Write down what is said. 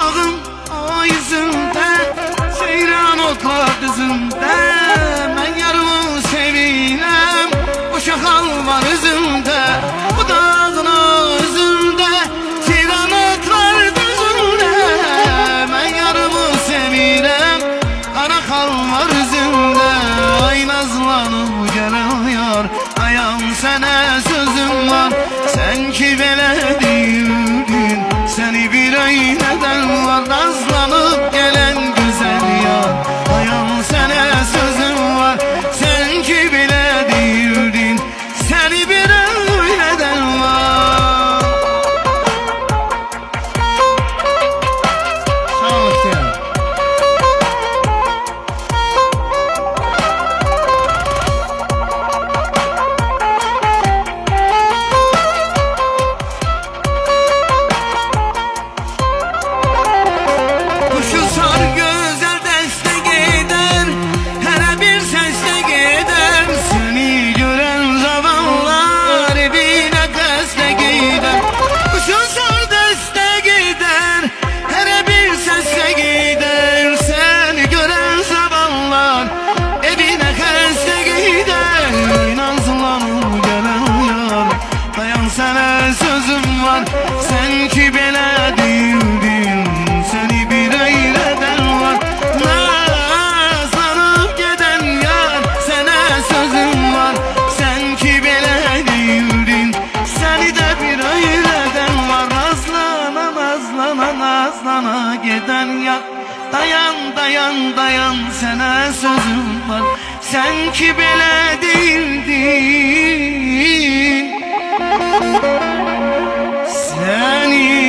dağın o yüzünde, seyran otlar düzünde, ben yarımı sevilem, bu şakal var üzümde. Bu dağın o yüzünde, seyran otlar düzünde, ben yarımı sevilem, kara kal var üzümde. Ay nazlanıp gelen yar, dayan sana sözüm var. Sen ki belə değildin, seni bir öyneden var. Nazlanıp gelen güzel yar, dayan sana sözüm var. Sen ki belə değildin, seni bir öyneden var. Sağ ol ihtiyar. Sana sözüm var, sen ki belə değildin, seni bir eyleden var. Nazlanıp geden yar, sana sözüm var, sen ki belə değildin, seni de bir eyleden var. Nazlana nazlana nazlana geden yar, dayan dayan dayan, sana sözüm var, sen ki belə değildin, seni